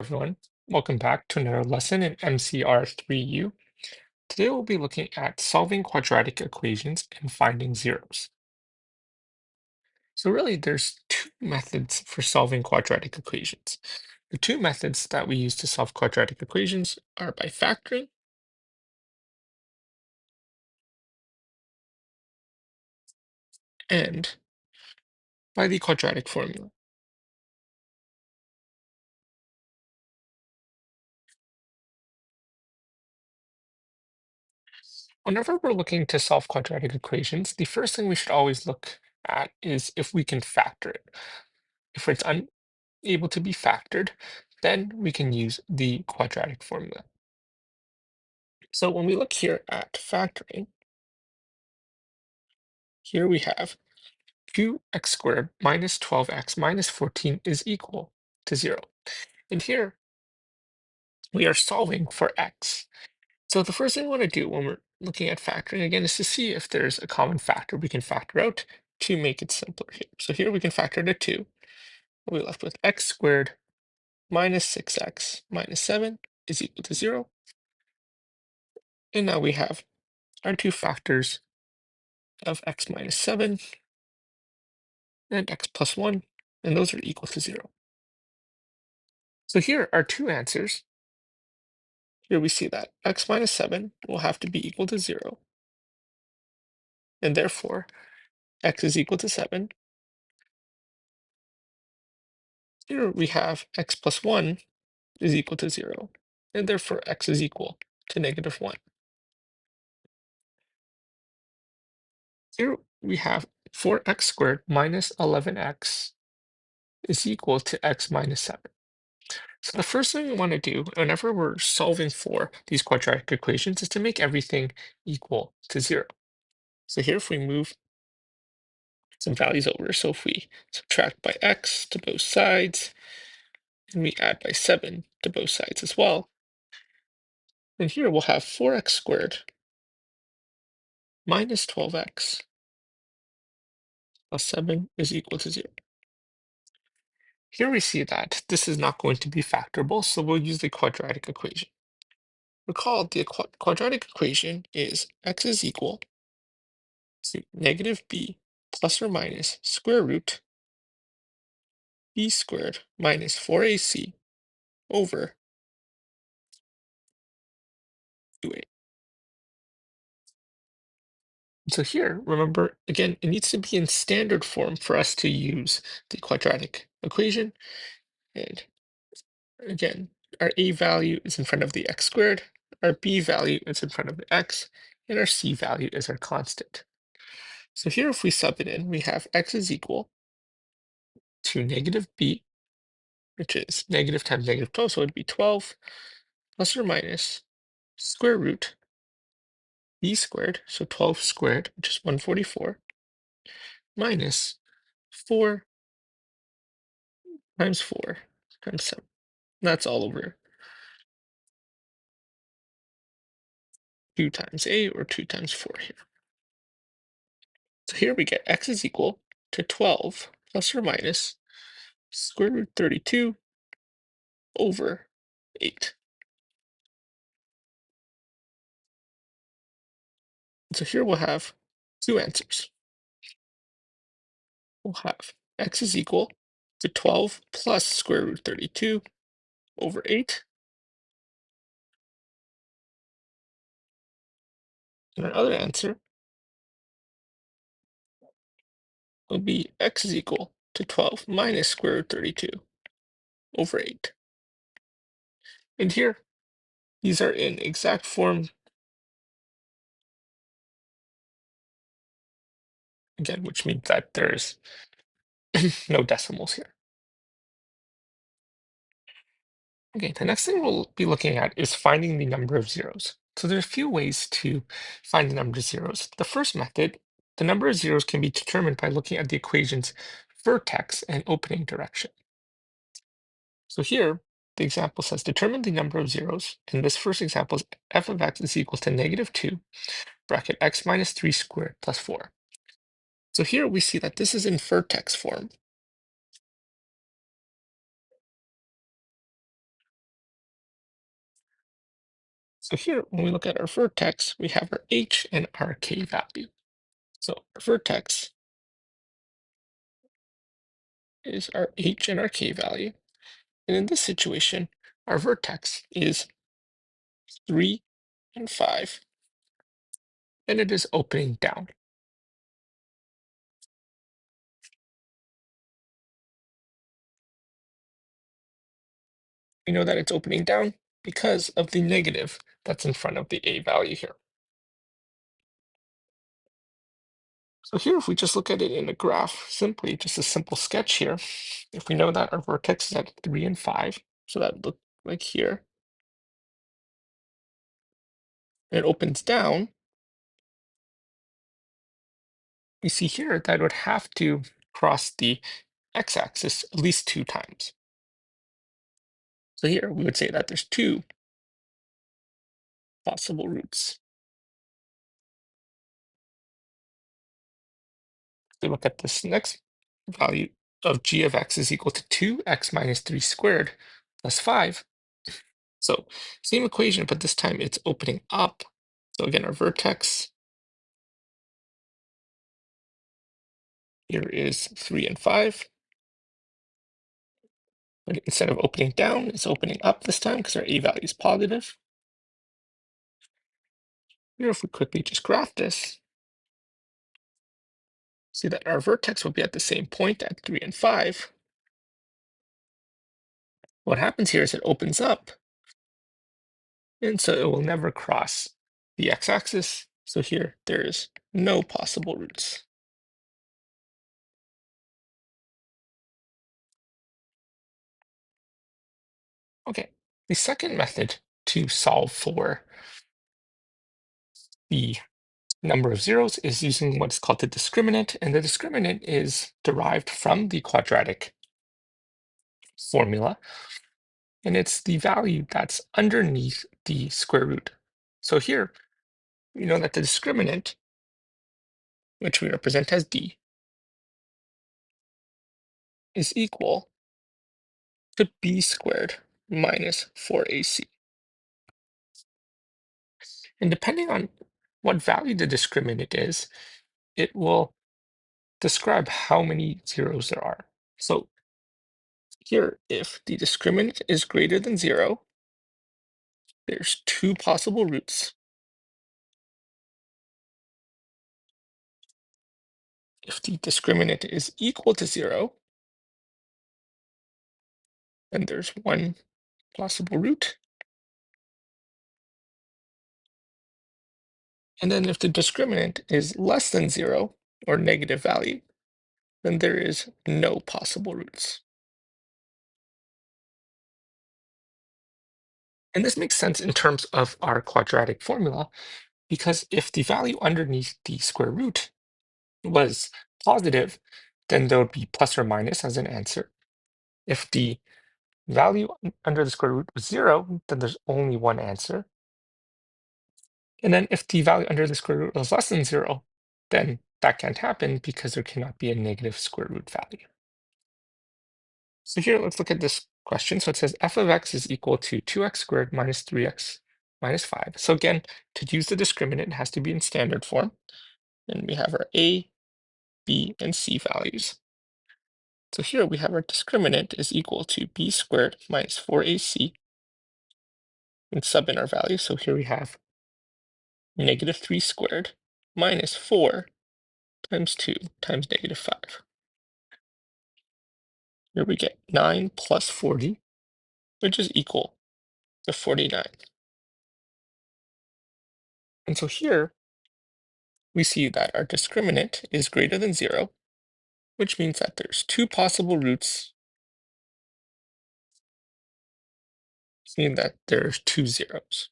Everyone. Welcome back to another lesson in MCR3U. Today we'll be looking at solving quadratic equations and finding zeros. So really there's two methods for solving quadratic equations. The two methods that we use to solve quadratic equations are by factoring and by the quadratic formula. Whenever we're looking to solve quadratic equations, the first thing we should always look at is if we can factor it. If it's unable to be factored, then we can use the quadratic formula. So when we look here at factoring, here we have 2x squared minus 12x minus 14 is equal to 0. And here we are solving for x. So the first thing we want to do when we're looking at factoring again is to see if there's a common factor we can factor out to make it simpler here. So here we can factor to 2. We're left with x squared minus 6x minus 7 is equal to 0. And now we have our two factors of x minus 7 and x plus 1, and those are equal to 0. So here are two answers. Here we see that x minus 7 will have to be equal to 0, and therefore x is equal to 7. Here we have x plus 1 is equal to 0, and therefore x is equal to negative 1. Here we have 4x squared minus 11x is equal to x minus 7. So the first thing we want to do whenever we're solving for these quadratic equations is to make everything equal to 0. So here if we move some values over, so if we subtract by x to both sides, and we add by 7 to both sides as well, then here we'll have 4x squared minus 12x plus 7 is equal to 0. Here we see that this is not going to be factorable, so we'll use the quadratic equation. Recall the quadratic equation is x is equal to negative b plus or minus square root b squared minus 4ac over 2a. So here, remember, again, it needs to be in standard form for us to use the quadratic equation. And again, our a value is in front of the x squared, our b value is in front of the x, and our c value is our constant. So here, if we sub it in, we have x is equal to negative b, which is negative times negative 12, so it would be 12 plus or minus square root b squared, so 12 squared, which is 144, minus 4 times 4 times 7. That's all over 2 times a or 2 times 4 here. So here we get x is equal to 12 plus or minus square root 32 over 8. So here we'll have two answers. We'll have x is equal to 12 plus square root 32 over 8. And our other answer will be x is equal to 12 minus square root 32 over 8. And here, these are in exact form, again, which means that there's no decimals here. Okay, the next thing we'll be looking at is finding the number of zeros. So there's a few ways to find the number of zeros. The first method, the number of zeros can be determined by looking at the equation's vertex and opening direction. So here, the example says determine the number of zeros. And this first example is f of x is equal to negative 2, bracket x minus 3 squared plus 4. So here we see that this is in vertex form. So here, when we look at our vertex, we have our h and our k value. So our vertex is our h and our k value. And in this situation, our vertex is 3 and 5, and it is opening down. We know that it's opening down because of the negative that's in front of the a value here. So here, if we just look at it in a graph, simply just a simple sketch here, if we know that our vertex is at 3 and 5, so that look like here, and it opens down, we see here that it would have to cross the x-axis at least 2 times. So here we would say that there's 2 possible roots. If we look at this next value of g of x is equal to 2x minus 3 squared plus 5. So same equation, but this time it's opening up. So again, our vertex here is 3 and 5. But instead of opening down, it's opening up this time because our a value is positive. Here, if we quickly just graph this, see that our vertex will be at the same point at 3 and 5. What happens here is it opens up, and so it will never cross the x-axis. So here, there is no possible roots. Okay, the second method to solve for the number of zeros is using what's called the discriminant, and the discriminant is derived from the quadratic formula, and it's the value that's underneath the square root. So here, we know that the discriminant, which we represent as d, is equal to b squared minus 4ac. And depending on what value the discriminant is, it will describe how many zeros there are. So here, if the discriminant is greater than 0, there's 2 possible roots. If the discriminant is equal to 0, then there's 1 possible root. And then if the discriminant is less than 0, or negative value, then there is no possible roots. And this makes sense in terms of our quadratic formula, because if the value underneath the square root was positive, then there would be plus or minus as an answer. If the value under the square root was 0, then there's only one answer. And then if the value under the square root was less than 0, then that can't happen because there cannot be a negative square root value. So here, let's look at this question. So it says f of x is equal to 2x squared minus 3x minus 5. So again, to use the discriminant, it has to be in standard form. And we have our a, b, and c values. So here we have our discriminant is equal to b squared minus 4ac, and sub in our value. So here we have negative 3 squared minus 4 times 2 times negative 5. Here we get 9 plus 40, which is equal to 49. And so here we see that our discriminant is greater than 0, which means that there's 2 possible roots, meaning that there's 2 zeros.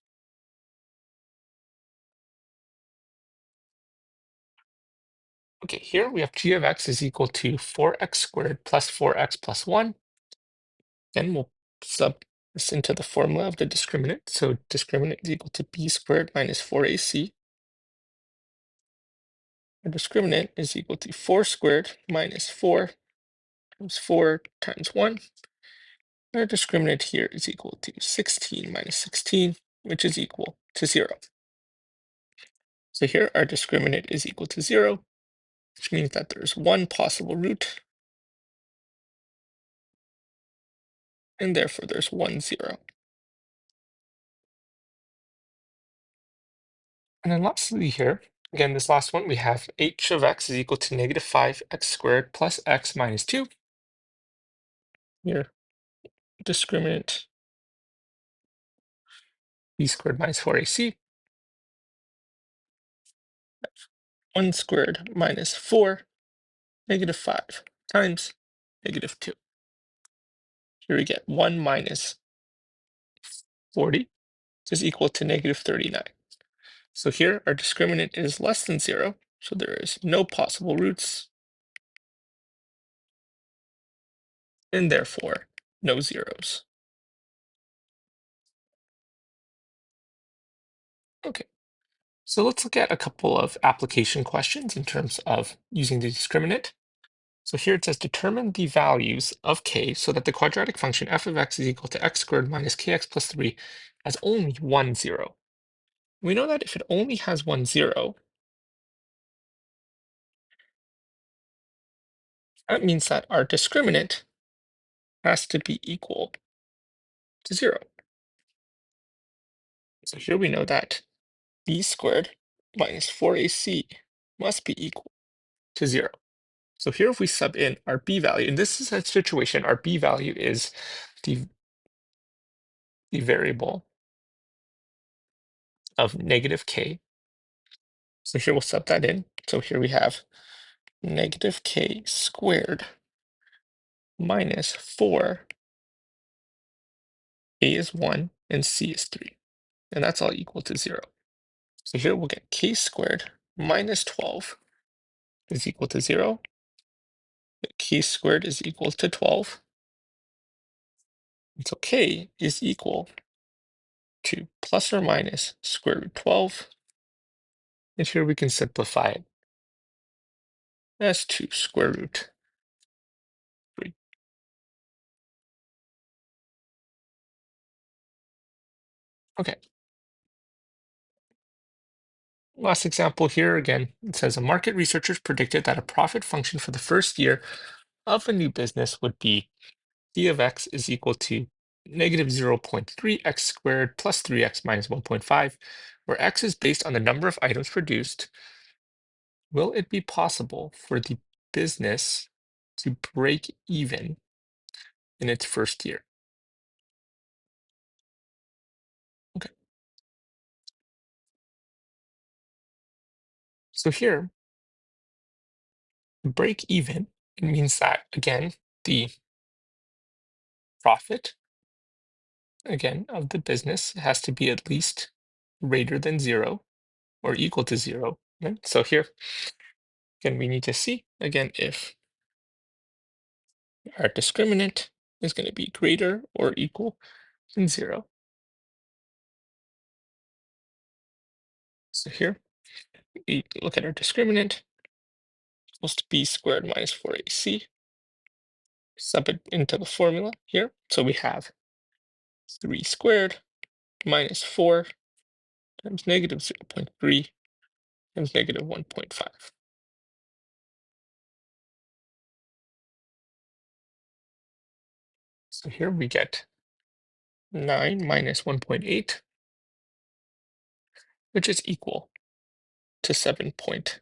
Okay, here we have g of x is equal to 4x squared plus 4x plus 1. Then we'll sub this into the formula of the discriminant. So discriminant is equal to b squared minus 4ac. Our discriminant is equal to 4 squared minus 4 times 4 times 1. Our discriminant here is equal to 16 minus 16, which is equal to 0. So here our discriminant is equal to 0, which means that there's one possible root, and therefore there's 1, 0. And then lastly here, again, this last one, we have h of x is equal to negative 5x squared plus x minus 2. Here, discriminant b squared minus 4ac, 1 squared minus 4, negative 5 times negative 2. Here we get 1 minus 40 is equal to negative 39. So here our discriminant is less than 0, so there is no possible roots, and therefore no zeros. Okay, so let's look at a couple of application questions in terms of using the discriminant. So here it says determine the values of k so that the quadratic function f of x is equal to x squared minus kx plus 3 has only 1, 0. We know that if it only has 1, 0, that means that our discriminant has to be equal to 0. So here we know that b squared minus 4ac must be equal to 0. So here if we sub in our b value, and this is a situation, our b value is the, the variable of negative k. So here we'll sub that in. So here we have negative k squared minus 4, a is 1, and c is 3. And that's all equal to 0. So here we'll get k squared minus 12 is equal to 0. K squared is equal to 12. And so k is equal to plus or minus square root 12. And here we can simplify it as 2 square root 3. Okay. Last example here again, it says a market researchers predicted that a profit function for the first year of a new business would be d of x is equal to negative 0.3x squared plus 3x minus 1.5, where x is based on the number of items produced. Will it be possible for the business to break even in its first year? Okay, so here, break even, it means that, again, the profit, again, of the business has to be at least greater than 0 or equal to 0. Right? So here, again, we need to see, again, if our discriminant is going to be greater or equal than 0. So here, we look at our discriminant, equals to b squared minus 4ac. Sub it into the formula here. So we have 3 squared minus 4 times negative 0.3 times negative 1.5. So here we get 9 minus 1.8, which is equal to 7.2.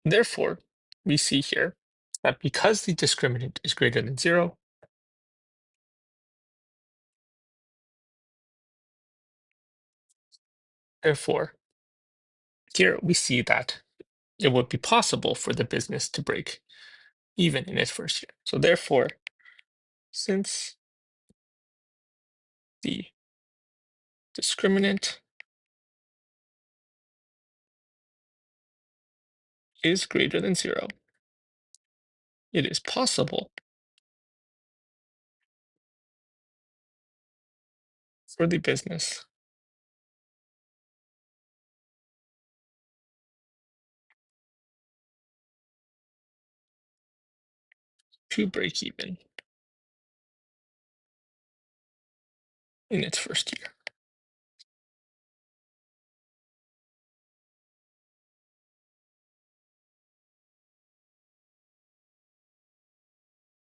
Therefore, we see here that because the discriminant is greater than 0, therefore, here we see that it would be possible for the business to break even in its first year. So therefore, since the discriminant is greater than 0, it is possible for the business to break even. in its first year.